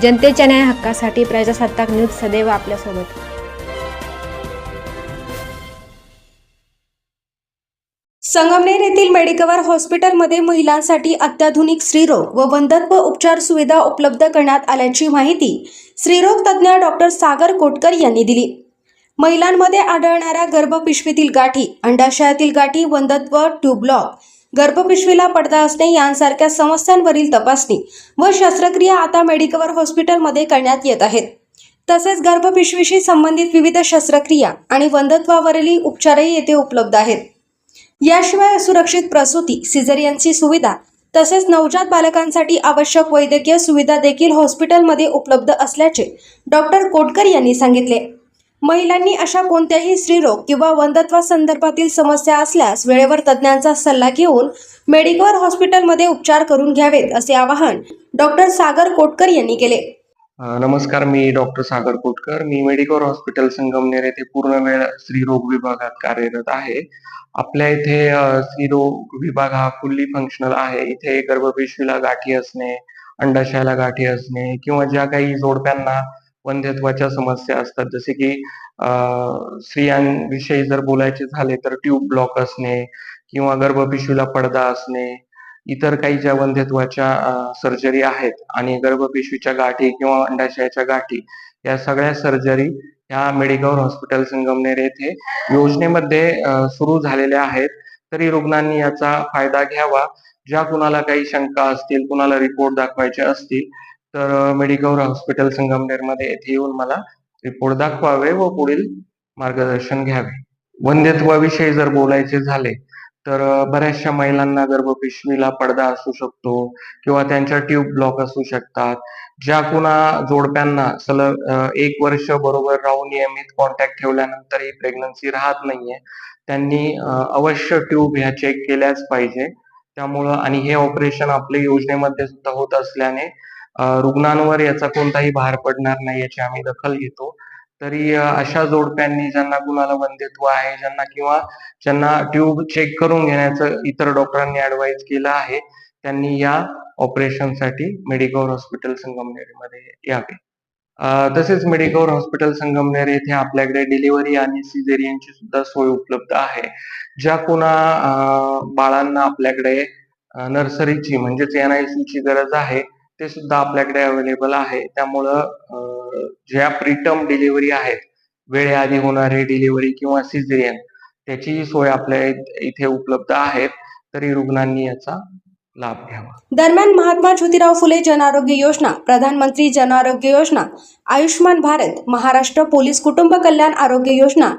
जनतेच्या न्याय हक्कासाठी प्रजासत्ताक न्यूज सदैव आपल्यासोबत। संगमनेर येथील मेडिकवर हॉस्पिटलमध्ये महिलांसाठी अत्याधुनिक स्त्रीरोग व वंध्यत्व उपचार सुविधा उपलब्ध करण्यात आल्याची माहिती स्त्रीरोग तज्ज्ञ डॉक्टर सागर कोटकर यांनी दिली। महिलांमध्ये आढळणाऱ्या गर्भपिशवीतील गाठी, अंडाशयातील गाठी, वंध्यत्व, ट्यूब ब्लॉक, गर्भपिशवीला पडदा असणे यांसारख्या समस्यांवरील तपासणी व शस्त्रक्रिया आता मेडिकवर हॉस्पिटलमध्ये करण्यात येत आहेत। तसेच गर्भपिशवीशी संबंधित विविध शस्त्रक्रिया आणि वंध्यत्वावरील उपचारही येथे उपलब्ध आहेत। याशिवाय सुरक्षित प्रसूती, सिझेरियनची सुविधा तसेच नवजात बालकांसाठी आवश्यक वैद्यकीय सुविधा देखील हॉस्पिटलमध्ये उपलब्ध असल्याचे डॉक्टर कोटकर यांनी सांगितले। महिलांनी अशा कोणत्याही स्त्रीरोग किंवा वंध्यत्वासंदर्भातील समस्या असल्यास वेळेवर तज्ज्ञांचा सल्ला घेऊन मेडिकवर हॉस्पिटलमध्ये उपचार करून घ्यावेत, असे आवाहन डॉक्टर सागर कोटकर यांनी केले। नमस्कार, मी डॉक्टर सागर कोटकर। मी मेडिकवर हॉस्पिटल संगमनेर येथे पूर्ण वेळ स्त्रीरोग विभागात कार्यरत आहे। आपल्या इथे स्त्रीरोग विभाग हा फुल्ली फंक्शनल आहे। इथे गर्भपिशवीला गाठी असणे, अंडाशयाला गाठी असणे किंवा ज्या काही जोडप्यांना वंध्यत्वाच्या समस्या असतात, जसे की स्त्रियांविषयी जर बोलायचे झाले तर ट्यूब ब्लॉक असणे किंवा गर्भपिशवीला पडदा असणे, इतर काही ज्या वंध्यत्वाच्या सर्जरी आहेत आणि गर्भपिशवीच्या गाठी किंवा अंडाशयाच्या गाठी, या सगळ्या सर्जरी ह्या मेडिकवर हॉस्पिटल संगमनेर येथे योजनेमध्ये सुरू झालेल्या आहेत। तरी रुग्णांनी याचा फायदा घ्यावा। ज्या कुणाला काही शंका असतील, कुणाला रिपोर्ट दाखवायचे असतील तर मेडिकवर हॉस्पिटल संगमनेरमध्ये येथे येऊन मला रिपोर्ट दाखवावे व पुढील मार्गदर्शन घ्यावे। वंध्यत्वाविषयी जर बोलायचे झाले तर बऱ्याचशा महिलांना गर्भपिशवीला पडदा असू शकतो किंवा त्यांच्या ट्यूब ब्लॉक असू शकतात। ज्या कुणा जोडप्यांना सलग 1 वर्ष बरोबर राहून नियमित कॉन्टॅक्ट ठेवल्यानंतरही प्रेग्नन्सी राहत नाहीये, त्यांनी अवश्य ट्यूब ह्या चेक केल्याच पाहिजे। त्यामुळं आणि हे ऑपरेशन आपल्या योजनेमध्ये सुद्धा होत असल्याने रुग्णांवर याचा कोणताही भार पडणार नाही याची आम्ही दखल घेतो। तरी अशा जोडप्यांनी ज्यांना कुणाला वंध्यत्व आहे, ज्यांना ट्यूब चेक करून घेण्याचं इतर डॉक्टरांनी ऍडवाइज केलं आहे, त्यांनी या ऑपरेशनसाठी मेडिकवर हॉस्पिटल संगमनेरमध्ये यावे। तसेच मेडिकवर हॉस्पिटल संगमनेर येथे आपल्याकडे डिलिव्हरी आणि सिझेरियनची सुद्धा सोय उपलब्ध आहे। ज्या कुणा बाळांना आपल्याकडे नर्सरीची म्हणजेच NICU ची गरज आहे, ते सुद्धा आपल्याकडे अवेलेबल आहे। त्यामुळं ज्या प्रीटर्म डिलिव्हरी आहेत, वेळेआधी होणारी डिलिव्हरी किंवा सिझेरियन, त्याची सोय आपल्या इथे उपलब्ध आहेत। तरी रुग्णांनी याचा लाभ घ्यावा। दरम्यान महात्मा ज्योतिराव फुले जन आरोग्य योजना, प्रधानमंत्री जन आरोग्य योजना, आयुष्मान भारत, महाराष्ट्र पोलीस कुटुंब कल्याण आरोग्य योजना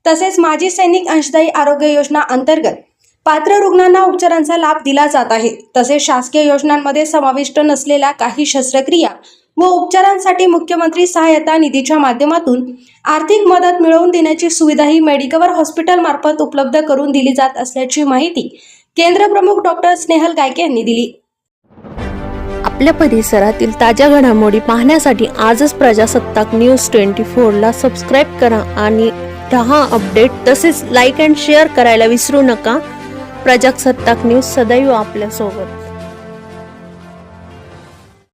तसेच माजी सैनिक अंशदायी आरोग्य योजना अंतर्गत पात्र रुग्णांना उपचारांचा लाभ दिला जात आहे। तसेच शासकीय योजनांमध्ये समाविष्ट नसलेल्या काही शस्त्रक्रिया व उपचारांसाठी मुख्यमंत्री सहायता निधीच्या माध्यमातून आर्थिक मदत मिळवून देण्याची सुविधाही मेडिकवर हॉस्पिटल मार्फत उपलब्ध करून दिली जात असल्याची माहिती केंद्र प्रमुख डॉक्टर स्नेहल गायके यांनी दिली। आपल्या परिसरातील ताज्या घडामोडी पाहण्यासाठी आजच प्रजासत्ताक न्यूज 24 ला सबस्क्राईब करा आणि रहा अपडेट। तसेच लाईक अँड शेअर करायला विसरू नका। प्रजासत्ताक न्यूज सदैव आपल्यासोबत।